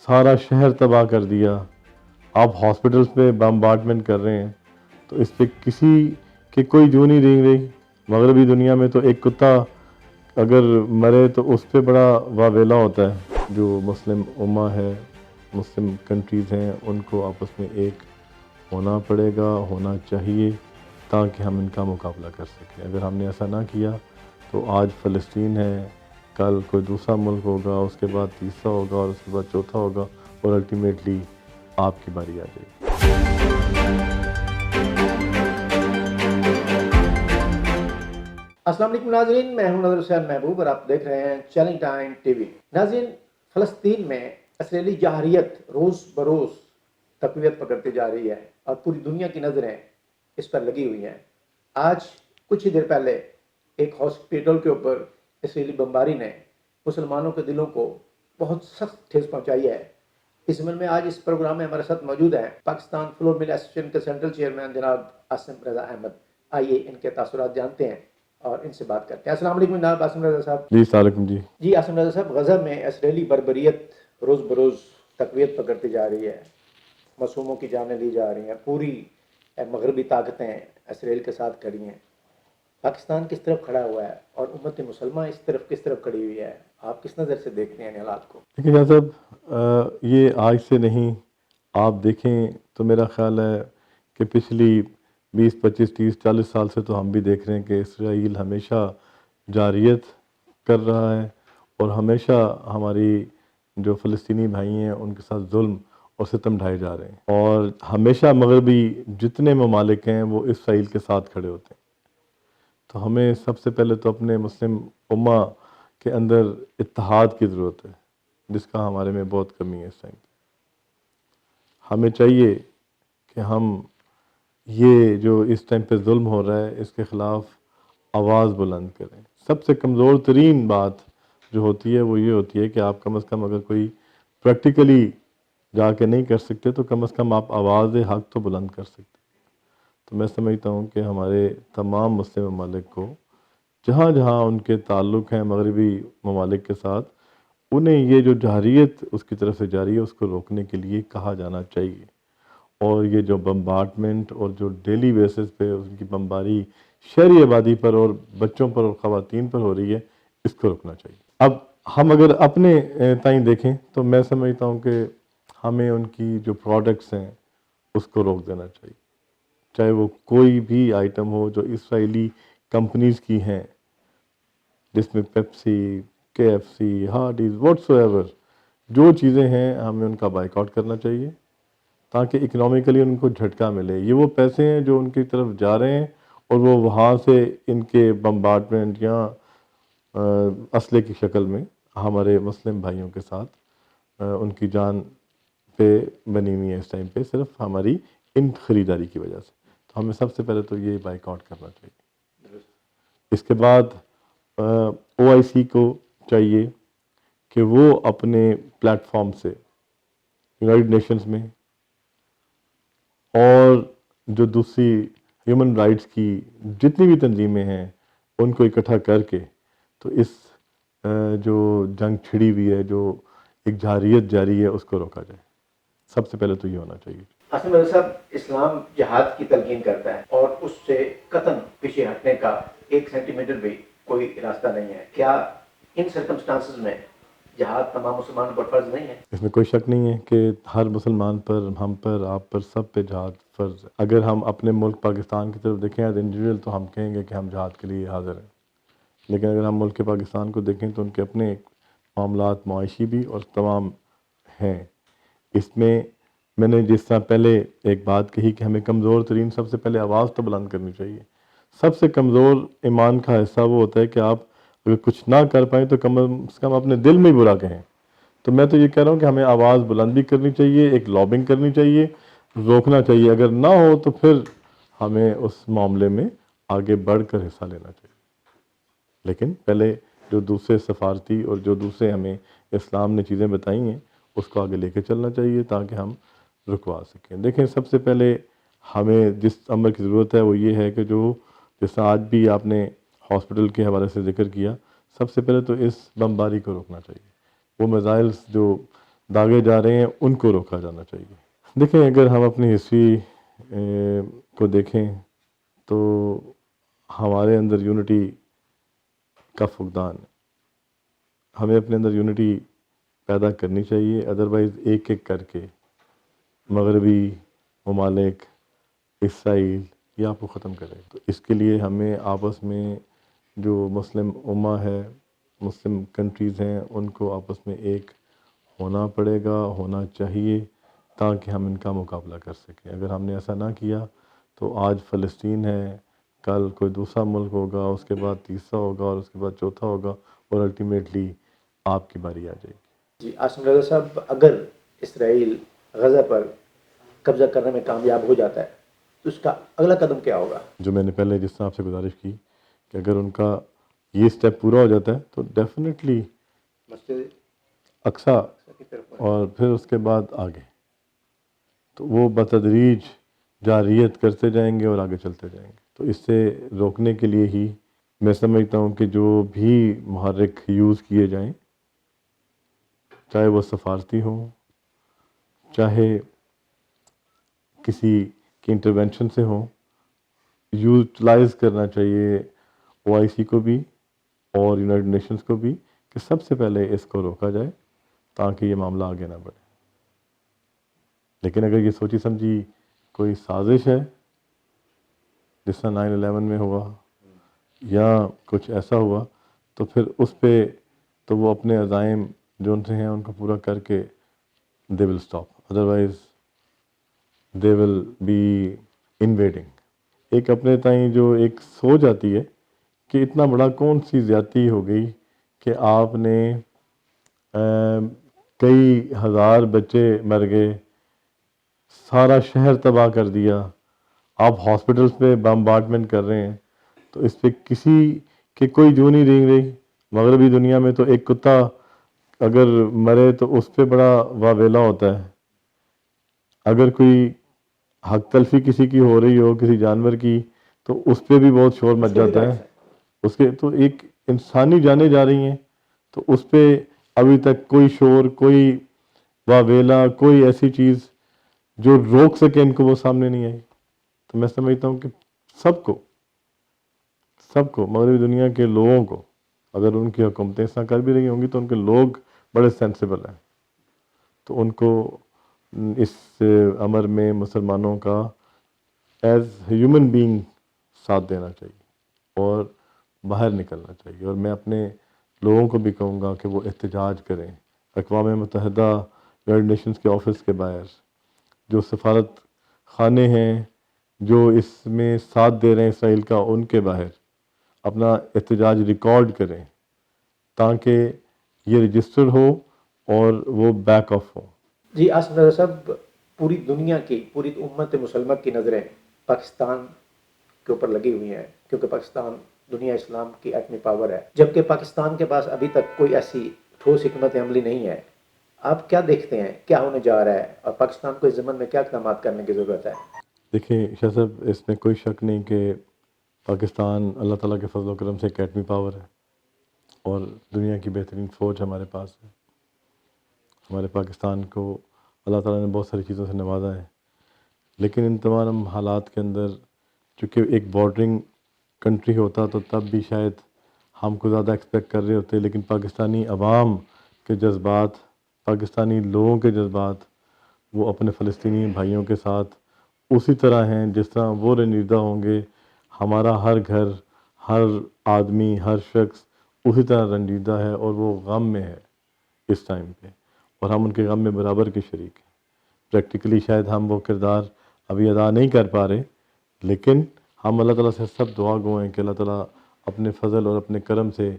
سارا شہر تباہ کر دیا، آپ ہاسپٹلس پہ بمبارڈمنٹ کر رہے ہیں، تو اس پہ کسی کی کوئی جو نہیں رنگ رہی۔ مغربی دنیا میں تو ایک کتا اگر مرے تو اس پہ بڑا واویلا ہوتا ہے۔ جو مسلم امہ ہے، مسلم کنٹریز ہیں، ان کو آپس میں ایک ہونا پڑے گا، ہونا چاہیے، تاکہ ہم ان کا مقابلہ کر سکیں۔ اگر ہم نے ایسا نہ کیا تو آج فلسطین ہے، کل کوئی دوسرا ملک ہوگا، اس کے بعد تیسرا ہوگا، اور اس کے بعد چوتھا ہوگا، اور الٹیمیٹلی آپ کی باری آ جائے گی۔ السلام علیکم ناظرین، میں ہوں نظر حسین محبوب اور آپ دیکھ رہے ہیں چیلنج ٹائم ٹی وی۔ ناظرین، فلسطین میں اسرائیلی جارحیت روز بروز تقویت پکڑتی جا رہی ہے اور پوری دنیا کی نظریں اس پر لگی ہوئی ہیں۔ آج کچھ ہی دیر پہلے ایک ہاسپٹل کے اوپر اسرائیلی بمباری نے مسلمانوں کے دلوں کو بہت سخت ٹھیس پہنچائی ہے۔ اس ضمن میں آج اس پروگرام میں ہمارے ساتھ موجود ہیں پاکستان فلور مل ایسوسی ایشن کے سینٹرل چیئرمین جناب عاصم رضا احمد۔ آئیے ان کے تاثرات جانتے ہیں اور ان سے بات کرتے ہیں۔ السلام علیکم جناب عاصم رضا صاحب۔ جی السلام علیکم۔ جی عاصم رضا صاحب، غزہ میں اسرائیلی بربریت روز بروز تقویت پکڑتی جا رہی ہے، معصوموں کی جانیں لی جا رہی ہیں، پوری مغربی طاقتیں اسرائیل کے ساتھ کھڑی ہیں۔ پاکستان کس طرف کھڑا ہوا ہے اور امت مسلمہ اس طرف کس طرف کھڑی ہوئی ہے؟ آپ کس نظر سے دیکھتے ہیں ان حالات کو؟ دیکھیں شاہ صاحب، یہ آج سے نہیں، آپ دیکھیں تو میرا خیال ہے کہ پچھلی 20 25 30 40 سال سے تو ہم بھی دیکھ رہے ہیں کہ اسرائیل ہمیشہ جارحیت کر رہا ہے، اور ہمیشہ ہماری جو فلسطینی بھائی ہیں ان کے ساتھ ظلم اور ستم ڈھائے جا رہے ہیں، اور ہمیشہ مغربی جتنے ممالک ہیں وہ اسرائیل کے ساتھ کھڑے ہوتے ہیں۔ تو ہمیں سب سے پہلے تو اپنے مسلم امہ کے اندر اتحاد کی ضرورت ہے، جس کا ہمارے میں بہت کمی ہے اس ٹائم پہ۔ ہمیں چاہیے کہ ہم یہ جو اس ٹائم پہ ظلم ہو رہا ہے اس کے خلاف آواز بلند کریں۔ سب سے کمزور ترین بات جو ہوتی ہے وہ یہ ہوتی ہے کہ آپ کم از کم اگر کوئی پریکٹیکلی جا کے نہیں کر سکتے تو کم از کم آپ آواز حق تو بلند کر سکتے۔ تو میں سمجھتا ہوں کہ ہمارے تمام مسلم ممالک کو جہاں جہاں ان کے تعلق ہیں مغربی ممالک کے ساتھ، انہیں یہ جو جارحیت اس کی طرف سے جاری ہے اس کو روکنے کے لیے کہا جانا چاہیے، اور یہ جو بمبارڈمنٹ اور جو ڈیلی بیسس پہ ان کی بمباری شہری آبادی پر اور بچوں پر اور خواتین پر ہو رہی ہے، اس کو روکنا چاہیے۔ اب ہم اگر اپنے تئیں دیکھیں تو میں سمجھتا ہوں کہ ہمیں ان کی جو پروڈکٹس ہیں اس کو روک دینا چاہیے، چاہے وہ کوئی بھی آئٹم ہو جو اسرائیلی کمپنیز کی ہیں، جس میں Pepsi, K F C, Hardee's, whatsoever جو چیزیں ہیں ہمیں ان کا بائیک آؤٹ کرنا چاہیے، تاکہ اکنامیکلی ان کو جھٹکا ملے۔ یہ وہ پیسے ہیں جو ان کی طرف جا رہے ہیں اور وہ وہاں سے ان کے بمبارڈمنٹ یا اسلحے کی شکل میں ہمارے مسلم بھائیوں کے ساتھ ان کی جان پہ بنی ہوئی ہے اس ٹائم پہ، صرف ہماری ان خریداری کی وجہ سے۔ تو ہمیں سب سے پہلے تو یہ بائیک آؤٹ کرنا چاہیے۔ اس کے بعد او آئی سی کو چاہیے کہ وہ اپنے پلیٹ فارم سے یونائٹڈ نیشنز میں اور جو دوسری ہیومن رائٹس کی جتنی بھی تنظیمیں ہیں ان کو اکٹھا کر کے تو اس جو جنگ چھڑی ہوئی ہے، جو ایک جارحیت جاری ہے، اس کو روکا جائے۔ سب سے پہلے تو یہ ہونا چاہیے۔ عاصم رضا صاحب، اسلام جہاد کی تلقین کرتا ہے اور اس سے قطعاً پیچھے ہٹنے کا 1 سینٹی میٹر بھی کوئی راستہ نہیں ہے۔ کیا ان سرکمسٹانسز میں جہاد تمام مسلمانوں پر فرض نہیں ہے؟ اس میں کوئی شک نہیں ہے کہ ہر مسلمان پر، ہم پر، آپ پر، سب پہ جہاد فرض ہے۔ اگر ہم اپنے ملک پاکستان کی طرف دیکھیں ایز انڈیویجول تو ہم کہیں گے کہ ہم جہاد کے لیے حاضر ہیں، لیکن اگر ہم ملک پاکستان کو دیکھیں تو ان کے اپنے معاملات معاشی بھی اور تمام ہیں۔ اس میں نے جس طرح پہلے ایک بات کہی کہ ہمیں کمزور ترین سب سے پہلے آواز تو بلند کرنی چاہیے۔ سب سے کمزور ایمان کا حصہ وہ ہوتا ہے کہ آپ اگر کچھ نہ کر پائیں تو کم از کم اپنے دل میں ہی برا کہیں۔ تو میں تو یہ کہہ رہا ہوں کہ ہمیں آواز بلند بھی کرنی چاہیے، ایک لابنگ کرنی چاہیے، روکنا چاہیے۔ اگر نہ ہو تو پھر ہمیں اس معاملے میں آگے بڑھ کر حصہ لینا چاہیے، لیکن پہلے جو دوسرے سفارتی اور جو دوسرے ہمیں اسلام نے چیزیں بتائی ہیں اس کو آگے لے کے چلنا چاہیے تاکہ ہم رکوا سکیں۔ دیکھیں، سب سے پہلے ہمیں جس امر کی ضرورت ہے وہ یہ ہے کہ جو جیسا آج بھی آپ نے ہاسپٹل کے حوالے سے ذکر کیا، سب سے پہلے تو اس بمباری کو روکنا چاہیے۔ وہ میزائلز جو داغے جا رہے ہیں ان کو روکا جانا چاہیے. دیکھیں اگر ہم اپنی ہسٹری کو دیکھیں تو ہمارے اندر یونٹی کا فقدان ہے. ہمیں اپنے اندر یونٹی پیدا کرنی چاہیے، ادروائز ایک ایک کر کے مغربی ممالک، اسرائیل یہ آپ کو ختم کرے. تو اس کے لیے ہمیں آپس میں جو مسلم امہ ہے، مسلم کنٹریز ہیں، ان کو آپس میں ایک ہونا پڑے گا، ہونا چاہیے تاکہ ہم ان کا مقابلہ کر سکیں. اگر ہم نے ایسا نہ کیا تو آج فلسطین ہے، کل کوئی دوسرا ملک ہوگا، اس کے بعد تیسرا ہوگا اور اس کے بعد چوتھا ہوگا اور الٹیمیٹلی آپ کی باری آ جائے گی. جی عاصم رضا صاحب، اگر اسرائیل غزہ پر قبضہ کرنے میں کامیاب ہو جاتا ہے تو اس کا اگلا قدم کیا ہوگا؟ جو میں نے پہلے جس طرح آپ سے گزارش کی کہ اگر ان کا یہ اسٹیپ پورا ہو جاتا ہے تو ڈیفینیٹلی مسجد اقصیٰ کی طرف اور پھر اس کے بعد آگے تو وہ بتدریج جاریت کرتے جائیں گے اور آگے چلتے جائیں گے. تو اس سے روکنے کے لیے ہی میں سمجھتا ہوں کہ جو بھی محرک یوز کیے جائیں، چاہے وہ سفارتی ہوں، چاہے کسی کی انٹرونشن سے ہوں، یوٹیلائز کرنا چاہیے OIC کو بھی اور یونائٹڈ نیشنز کو بھی کہ سب سے پہلے اس کو روکا جائے تاکہ یہ معاملہ آگے نہ بڑھے. لیکن اگر یہ سوچی سمجھی کوئی سازش ہے جس طرح 9/11 میں ہوا یا کچھ ایسا ہوا تو پھر اس پہ تو وہ اپنے عزائم جو ان سے ہیں ان کو پورا کر کے they will stop, otherwise they will be invading. ایک اپنے تئیں جو ایک سوچ آتی ہے کہ اتنا بڑا کون سی زیادتی ہو گئی کہ آپ نے کئی ہزار بچے مر گئے، سارا شہر تباہ کر دیا، آپ ہاسپٹلس پہ بمبارڈمنٹ کر رہے ہیں، تو اس پہ کسی کی کوئی جو نہیں رینگ رہی. مغربی دنیا میں تو ایک کتا اگر مرے تو اس پہ بڑا واویلا ہوتا ہے. اگر کوئی حق تلفی کسی کی ہو رہی ہو کسی جانور کی تو اس پہ بھی بہت شور مچ جاتا ہے. اس کے تو ایک انسانی جانیں جا رہی ہیں تو اس پہ ابھی تک کوئی شور، کوئی واویلا، کوئی ایسی چیز جو روک سکے ان کو وہ سامنے نہیں آئی. تو میں سمجھتا ہوں کہ سب کو مغربی دنیا کے لوگوں کو اگر ان کی حکومتیں اس طرح کر بھی رہی ہوں گی تو ان کے لوگ بڑے سینسیبل ہیں، تو ان کو اس امر میں مسلمانوں کا ایز ہیومن بینگ ساتھ دینا چاہیے اور باہر نکلنا چاہیے. اور میں اپنے لوگوں کو بھی کہوں گا کہ وہ احتجاج کریں. اقوام متحدہ، یونائٹڈ نیشنز کے آفس کے باہر، جو سفارت خانے ہیں جو اس میں ساتھ دے رہے ہیں اسرائیل کا، ان کے باہر اپنا احتجاج ریکارڈ کریں تاکہ یہ رجسٹر ہو اور وہ بیک آف ہو. جی عاصم رضا صاحب، پوری دنیا کی، پوری امت مسلمہ کی نظریں پاکستان کے اوپر لگی ہوئی ہیں کیونکہ پاکستان دنیا اسلام کی ایٹمی پاور ہے، جبکہ پاکستان کے پاس ابھی تک کوئی ایسی ٹھوس حکمت عملی نہیں ہے. آپ کیا دیکھتے ہیں کیا ہونے جا رہا ہے اور پاکستان کو اس ضمن میں کیا اقدامات کرنے کی ضرورت ہے؟ دیکھیں شاہ صاحب، اس میں کوئی شک نہیں کہ پاکستان اللہ تعالیٰ کے فضل و کرم سے ایک ایٹمی پاور ہے اور دنیا کی بہترین فوج ہمارے پاس ہے. ہمارے پاکستان کو اللہ تعالیٰ نے بہت ساری چیزوں سے نوازا ہے، لیکن ان تمام حالات کے اندر چونکہ ایک بارڈرنگ کنٹری ہوتا تو تب بھی شاید ہم کو زیادہ ایکسپیکٹ کر رہے ہوتے. لیکن پاکستانی عوام کے جذبات، پاکستانی لوگوں کے جذبات وہ اپنے فلسطینی بھائیوں کے ساتھ اسی طرح ہیں جس طرح وہ رنجیدہ ہوں گے. ہمارا ہر گھر، ہر آدمی، ہر شخص اسی طرح رنجیدہ ہے اور وہ غم میں ہے اس ٹائم پہ، اور ہم ان کے غم میں برابر کے شریک ہیں. پریکٹیکلی شاید ہم وہ کردار ابھی ادا نہیں کر پا رہے، لیکن ہم اللہ تعالیٰ سے سب دعا گو ہیں کہ اللہ تعالیٰ اپنے فضل اور اپنے کرم سے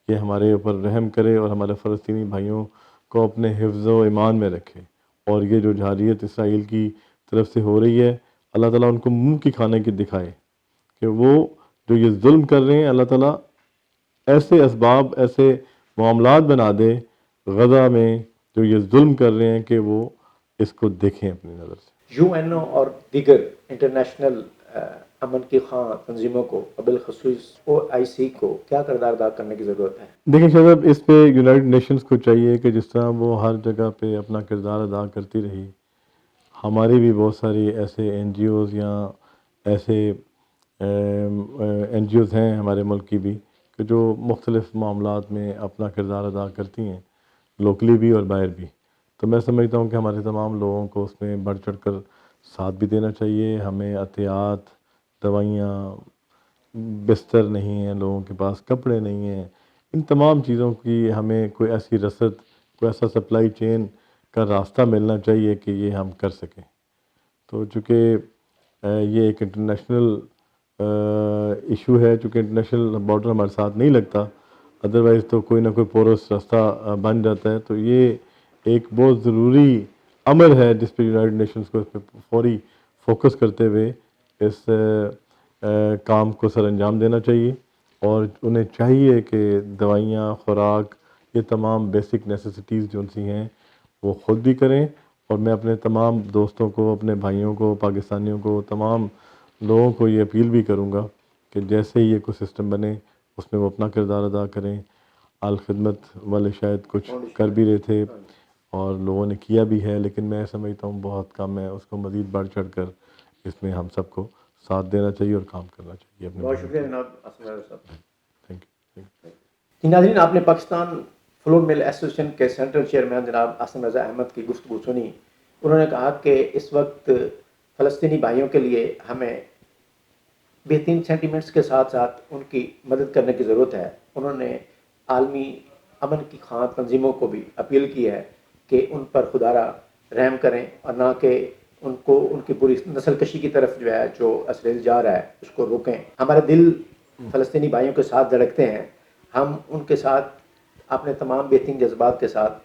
یہ ہمارے اوپر رحم کرے اور ہمارے فلسطینی بھائیوں کو اپنے حفظ و ایمان میں رکھے. اور یہ جو جارحیت اسرائیل کی طرف سے ہو رہی ہے، اللہ تعالیٰ ان کو منہ کی کھانے کی دکھائے کہ وہ جو یہ ظلم کر رہے ہیں، اللہ تعالیٰ ایسے اسباب، ایسے معاملات بنا دے غزہ میں جو یہ ظلم کر رہے ہیں کہ وہ اس کو دیکھیں اپنی نظر سے. UN اور دیگر انٹرنیشنل امن کی خواہاں تنظیموں کو بالخصوص OIC کو کیا کردار ادا کرنے کی ضرورت ہے؟ دیکھیں شاہ صاحب، اس پہ یونائٹڈ نیشنز کو چاہیے کہ جس طرح وہ ہر جگہ پہ اپنا کردار ادا کرتی رہی، ہماری بھی بہت ساری ایسے NGOs یا ایسے NGOs ہیں ہمارے ملک کی بھی کہ جو مختلف معاملات میں اپنا کردار ادا کرتی ہیں، لوکلی بھی اور باہر بھی. تو میں سمجھتا ہوں کہ ہمارے تمام لوگوں کو اس میں بڑھ چڑھ کر ساتھ بھی دینا چاہیے. ہمیں احتیاط، دوائیاں، بستر نہیں ہیں، لوگوں کے پاس کپڑے نہیں ہیں، ان تمام چیزوں کی ہمیں کوئی ایسی رسد، کوئی ایسا سپلائی چین کا راستہ ملنا چاہیے کہ یہ ہم کر سکیں. تو چونکہ یہ ایک انٹرنیشنل ایشو ہے، چونکہ انٹرنیشنل بارڈر ہمارے ساتھ نہیں لگتا، ادروائز تو کوئی نہ کوئی پورس راستہ بن جاتا ہے. تو یہ ایک بہت ضروری عمل ہے جس پہ یونائٹڈ نیشنز کو اس پہ فوری فوکس کرتے ہوئے اس کام کو سر انجام دینا چاہیے. اور انہیں چاہیے کہ دوائیاں، خوراک، یہ تمام بیسک نیسیسٹیز جو ان سی ہیں وہ خود بھی کریں. اور میں اپنے تمام دوستوں کو، اپنے بھائیوں کو، پاکستانیوں کو، تمام لوگوں کو یہ اپیل بھی کروں گا کہ جیسے ہی یہ کوئی سسٹم بنے اس میں وہ اپنا کردار ادا کریں. الخدمت والے شاید کچھ کر بھی رہے تھے اور لوگوں نے کیا بھی ہے، لیکن میں سمجھتا ہوں بہت کم ہے. اس کو مزید بڑھ چڑھ کر اس میں ہم سب کو ساتھ دینا چاہیے اور کام کرنا چاہیے. اپنے بہت شکریہ جناب اسلم رضا صاحب. Thank you. جی ناظرین، آپ نے پاکستان فلور مل ایسوسی ایشن کے سینٹرل چیئرمین جناب اسلم رضا احمد کی گفتگو سنی. انہوں نے کہا کہ اس وقت فلسطینی بھائیوں کے لیے ہمیں بہترین سینٹیمنٹس کے ساتھ ساتھ ان کی مدد کرنے کی ضرورت ہے. انہوں نے عالمی امن کی خواہاں تنظیموں کو بھی اپیل کی ہے کہ ان پر خدارہ رحم کریں اور نہ کہ ان کو ان کی پوری نسل کشی کی طرف جو ہے جو اسرائیل جا رہا ہے اس کو روکیں. ہمارے دل فلسطینی بھائیوں کے ساتھ دھڑکتے ہیں. ہم ان کے ساتھ اپنے تمام بہترین جذبات کے ساتھ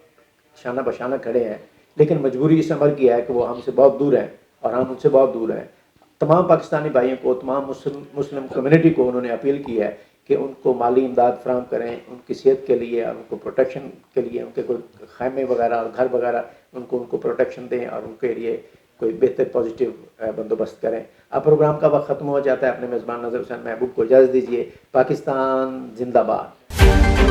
شانہ بشانہ کھڑے ہیں، لیکن مجبوری اس عمل کی ہے کہ وہ ہم سے بہت دور ہیں اور ہم ان سے بہت دور ہیں. تمام پاکستانی بھائیوں کو، تمام مسلم کمیونٹی کو انہوں نے اپیل کی ہے کہ ان کو مالی امداد فراہم کریں ان کی صحت کے لیے اور ان کو پروٹیکشن کے لیے، ان کے کوئی خیمے وغیرہ اور گھر وغیرہ ان کو پروٹیکشن دیں اور ان کے لیے کوئی بہتر پازیٹیو بندوبست کریں. اب پروگرام کا وقت ختم ہو جاتا ہے. اپنے میزبان نظر حسین محبوب کو اجازت دیجیے. پاکستان زندہ باد.